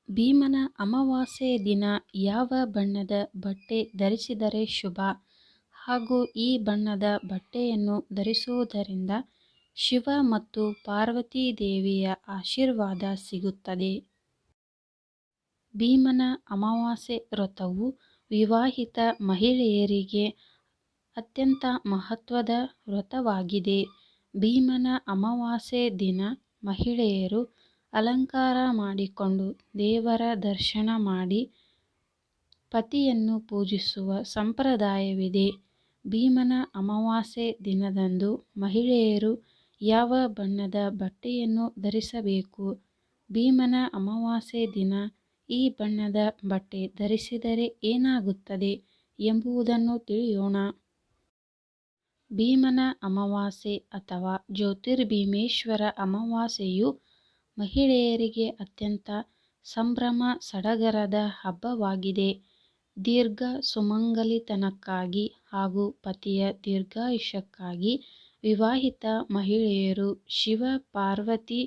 ಭೀಮನ ಅಮಾವಾಸ್ಯೆ ದಿನ ಯಾವ ಬಣ್ಣದ ಬಟ್ಟೆ ಧರಿಸಿದರೆ ಶುಭ ಹಾಗೂ ಈ ಬಣ್ಣದ ಬಟ್ಟೆಯನ್ನು ಧರಿಸುವುದರಿಂದ ಶಿವ ಮತ್ತು ಪಾರ್ವತಿ ದೇವಿಯ ಆಶೀರ್ವಾದ ಸಿಗುತ್ತದೆ. ಭೀಮನ ಅಮಾವಾಸ್ಯೆ ವ್ರತವು ವಿವಾಹಿತ ಮಹಿಳೆಯರಿಗೆ ಅತ್ಯಂತ ಮಹತ್ವದ ವ್ರತವಾಗಿದೆ. ಭೀಮನ ಅಮಾವಾಸ್ಯೆ ದಿನ ಮಹಿಳೆಯರು ಅಲಂಕಾರ ಮಾಡಿಕೊಂಡು ದೇವರ ದರ್ಶನ ಮಾಡಿ ಪತಿಯನ್ನು ಪೂಜಿಸುವ ಸಂಪ್ರದಾಯವಿದೆ. ಭೀಮನ ಅಮಾವಾಸ್ಯೆ ದಿನದಂದು ಮಹಿಳೆಯರು ಯಾವ ಬಣ್ಣದ ಬಟ್ಟೆಯನ್ನು ಧರಿಸಬೇಕು? ಭೀಮನ ಅಮಾವಾಸ್ಯೆ ದಿನ ಈ ಬಣ್ಣದ ಬಟ್ಟೆ ಧರಿಸಿದರೆ ಏನಾಗುತ್ತದೆ ಎಂಬುದನ್ನು ತಿಳಿಯೋಣ. ಭೀಮನ ಅಮಾವಾಸ್ಯೆ ಅಥವಾ ಜ್ಯೋತಿರ್ಭೀಮೇಶ್ವರ ಅಮಾವಾಸ್ಯೆಯು ಮಹಿಳೆಯರಿಗೆ ಅತ್ಯಂತ ಸಂಭ್ರಮ ಸಡಗರದ ಹಬ್ಬವಾಗಿದೆ. ದೀರ್ಘ ಸುಮಂಗಲಿತನಕ್ಕಾಗಿ ಹಾಗೂ ಪತಿಯ ದೀರ್ಘಾಯುಷ್ಯಕ್ಕಾಗಿ ವಿವಾಹಿತ ಮಹಿಳೆಯರು ಶಿವ ಪಾರ್ವತಿ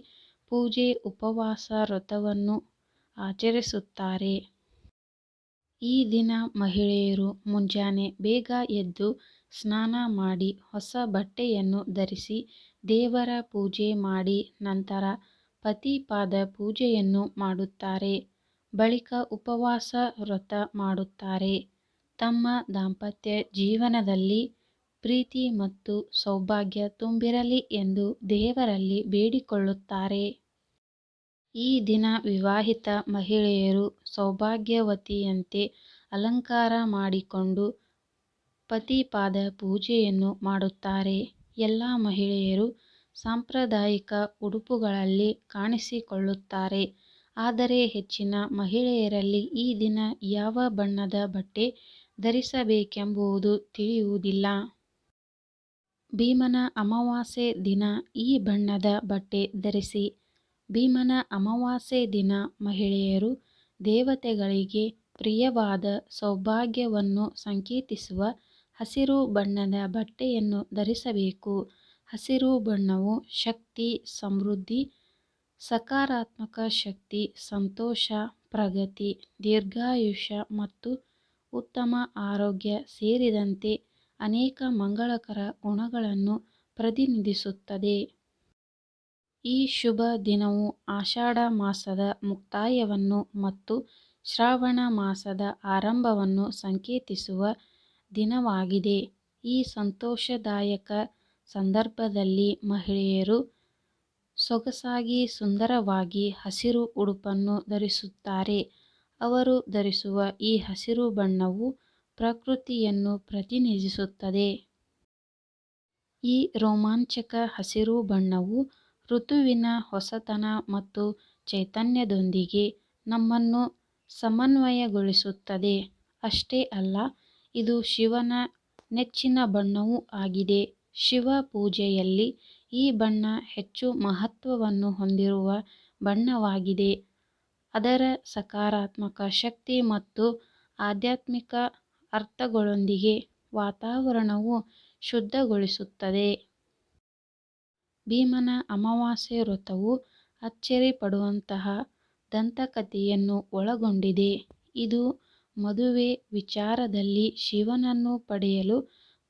ಪೂಜೆ ಉಪವಾಸ ವ್ರತವನ್ನು ಆಚರಿಸುತ್ತಾರೆ. ಈ ದಿನ ಮಹಿಳೆಯರು ಮುಂಜಾನೆ ಬೇಗ ಎದ್ದು ಸ್ನಾನ ಮಾಡಿ ಹೊಸ ಬಟ್ಟೆಯನ್ನು ಧರಿಸಿ ದೇವರ ಪೂಜೆ ಮಾಡಿ ನಂತರ ಪತಿ ಪಾದ ಪೂಜೆಯನ್ನು ಮಾಡುತ್ತಾರೆ. ಬಳಿಕ ಉಪವಾಸ ವ್ರತ ಮಾಡುತ್ತಾರೆ. ತಮ್ಮ ದಾಂಪತ್ಯ ಜೀವನದಲ್ಲಿ ಪ್ರೀತಿ ಮತ್ತು ಸೌಭಾಗ್ಯ ತುಂಬಿರಲಿ ಎಂದು ದೇವರಲ್ಲಿ ಬೇಡಿಕೊಳ್ಳುತ್ತಾರೆ. ಈ ದಿನ ವಿವಾಹಿತ ಮಹಿಳೆಯರು ಸೌಭಾಗ್ಯವತಿಯಂತೆ ಅಲಂಕಾರ ಮಾಡಿಕೊಂಡು ಪತಿ ಪಾದ ಪೂಜೆಯನ್ನು ಮಾಡುತ್ತಾರೆ. ಎಲ್ಲ ಮಹಿಳೆಯರು ಸಾಂಪ್ರದಾಯಿಕ ಉಡುಪುಗಳಲ್ಲಿ ಕಾಣಿಸಿಕೊಳ್ಳುತ್ತಾರೆ. ಆದರೆ ಹೆಚ್ಚಿನ ಮಹಿಳೆಯರಲ್ಲಿ ಈ ದಿನ ಯಾವ ಬಣ್ಣದ ಬಟ್ಟೆ ಧರಿಸಬೇಕೆಂಬುದು ತಿಳಿಯುವುದಿಲ್ಲ. ಭೀಮನ ಅಮಾವಾಸ್ಯೆ ದಿನ ಈ ಬಣ್ಣದ ಬಟ್ಟೆ ಧರಿಸಿ. ಭೀಮನ ಅಮಾವಾಸ್ಯೆ ದಿನ ಮಹಿಳೆಯರು ದೇವತೆಗಳಿಗೆ ಪ್ರಿಯವಾದ ಸೌಭಾಗ್ಯವನ್ನು ಸಂಕೇತಿಸುವ ಹಸಿರು ಬಣ್ಣದ ಬಟ್ಟೆಯನ್ನು ಧರಿಸಬೇಕು. ಹಸಿರು ಬಣ್ಣವು ಶಕ್ತಿ, ಸಮೃದ್ಧಿ, ಸಕಾರಾತ್ಮಕ ಶಕ್ತಿ, ಸಂತೋಷ, ಪ್ರಗತಿ, ದೀರ್ಘಾಯುಷ್ಯ ಮತ್ತು ಉತ್ತಮ ಆರೋಗ್ಯ ಸೇರಿದಂತೆ ಅನೇಕ ಮಂಗಳಕರ ಗುಣಗಳನ್ನು ಪ್ರತಿನಿಧಿಸುತ್ತದೆ. ಈ ಶುಭ ದಿನವು ಆಷಾಢ ಮಾಸದ ಮುಕ್ತಾಯವನ್ನು ಮತ್ತು ಶ್ರಾವಣ ಮಾಸದ ಆರಂಭವನ್ನು ಸಂಕೇತಿಸುವ ದಿನವಾಗಿದೆ. ಈ ಸಂತೋಷದಾಯಕ ಸಂದರ್ಭದಲ್ಲಿ ಮಹಿಳೆಯರು ಸೊಗಸಾಗಿ ಸುಂದರವಾಗಿ ಹಸಿರು ಉಡುಪನ್ನು ಧರಿಸುತ್ತಾರೆ. ಅವರು ಧರಿಸುವ ಈ ಹಸಿರು ಬಣ್ಣವು ಪ್ರಕೃತಿಯನ್ನು ಪ್ರತಿನಿಧಿಸುತ್ತದೆ. ಈ ರೋಮಾಂಚಕ ಹಸಿರು ಬಣ್ಣವು ಋತುವಿನ ಹೊಸತನ ಮತ್ತು ಚೈತನ್ಯದೊಂದಿಗೆ ನಮ್ಮನ್ನು ಸಮನ್ವಯಗೊಳಿಸುತ್ತದೆ. ಅಷ್ಟೇ ಅಲ್ಲ, ಇದು ಶಿವನ ನೆಚ್ಚಿನ ಬಣ್ಣವೂ ಆಗಿದೆ. ಶಿವ ಪೂಜೆಯಲ್ಲಿ ಈ ಬಣ್ಣ ಹೆಚ್ಚು ಮಹತ್ವವನ್ನು ಹೊಂದಿರುವ ಬಣ್ಣವಾಗಿದೆ. ಅದರ ಸಕಾರಾತ್ಮಕ ಶಕ್ತಿ ಮತ್ತು ಆಧ್ಯಾತ್ಮಿಕ ಅರ್ಥಗಳೊಂದಿಗೆ ವಾತಾವರಣವು ಶುದ್ಧಗೊಳಿಸುತ್ತದೆ. ಭೀಮನ ಅಮಾವಾಸ್ಯೆ ವ್ರತವು ಅಚ್ಚರಿಪಡುವಂತಹ ದಂತಕಥೆಯನ್ನು ಒಳಗೊಂಡಿದೆ. ಇದು ಮದುವೆ ವಿಚಾರದಲ್ಲಿ ಶಿವನನ್ನು ಪಡೆಯಲು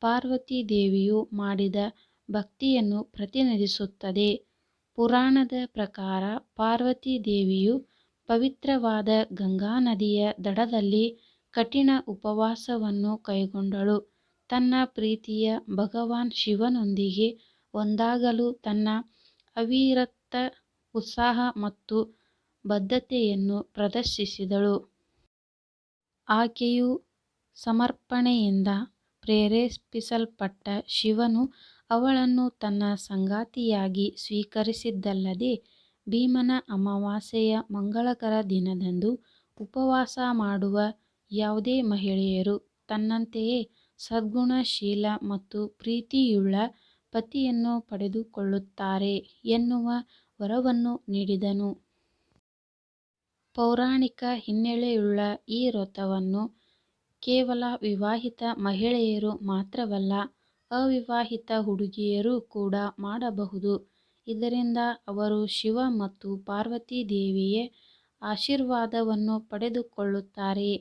ಪಾರ್ವತಿ ದೇವಿಯು ಮಾಡಿದ ಭಕ್ತಿಯನ್ನು ಪ್ರತಿನಿಧಿಸುತ್ತದೆ. ಪುರಾಣದ ಪ್ರಕಾರ ಪಾರ್ವತಿ ದೇವಿಯು ಪವಿತ್ರವಾದ ಗಂಗಾ ನದಿಯ ದಡದಲ್ಲಿ ಕಠಿಣ ಉಪವಾಸವನ್ನು ಕೈಗೊಂಡಳು. ತನ್ನ ಪ್ರೀತಿಯ ಭಗವಾನ್ ಶಿವನೊಂದಿಗೆ ಒಂದಾಗಲು ತನ್ನ ಅವಿರತ ಉತ್ಸಾಹ ಮತ್ತು ಬದ್ಧತೆಯನ್ನು ಪ್ರದರ್ಶಿಸಿದಳು. ಆಕೆಯು ಸಮರ್ಪಣೆಯಿಂದ ಪ್ರೇರೇಪಿಸಲ್ಪಟ್ಟ ಶಿವನು ಅವಳನ್ನು ತನ್ನ ಸಂಗಾತಿಯಾಗಿ ಸ್ವೀಕರಿಸಿದ್ದಲ್ಲದೆ, ಭೀಮನ ಅಮಾವಾಸ್ಯೆಯ ಮಂಗಳಕರ ದಿನದಂದು ಉಪವಾಸ ಮಾಡುವ ಯಾವುದೇ ಮಹಿಳೆಯರು ತನ್ನಂತೆಯೇ ಸದ್ಗುಣಶೀಲ ಮತ್ತು ಪ್ರೀತಿಯುಳ್ಳ ಪತಿಯನ್ನು ಪಡೆದುಕೊಳ್ಳುತ್ತಾರೆ ಎನ್ನುವ ವರವನ್ನು ನೀಡಿದನು. ಪೌರಾಣಿಕ ಹಿನ್ನೆಲೆಯುಳ್ಳ ಈ ವ್ರತವನ್ನು ಕೇವಲ ವಿವಾಹಿತ ಮಹಿಳೆಯರು ಮಾತ್ರವಲ್ಲ, ಅವಿವಾಹಿತ ಹುಡುಗಿಯರು ಕೂಡ ಮಾಡಬಹುದು. ಇದರಿಂದ ಅವರು ಶಿವ ಮತ್ತು ಪಾರ್ವತಿ ದೇವಿಯ ಆಶೀರ್ವಾದವನ್ನು ಪಡೆದುಕೊಳ್ಳುತ್ತಾರೆ.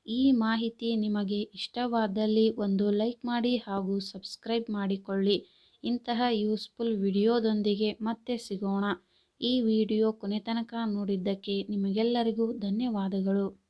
ಈ ಮಾಹಿತಿ ನಿಮಗೆ ಇಷ್ಟವಾದಲ್ಲಿ ಒಂದು ಲೈಕ್ ಮಾಡಿ ಹಾಗೂ ಸಬ್ಸ್ಕ್ರೈಬ್ ಮಾಡಿಕೊಳ್ಳಿ. ಇಂತಹ ಯೂಸ್ಫುಲ್ ವಿಡಿಯೋದೊಂದಿಗೆ ಮತ್ತೆ ಸಿಗೋಣ. ಈ ವಿಡಿಯೋ ಕೊನೆ ತನಕ ನೋಡಿದ್ದಕ್ಕೆ ನಿಮಗೆಲ್ಲರಿಗೂ ಧನ್ಯವಾದಗಳು.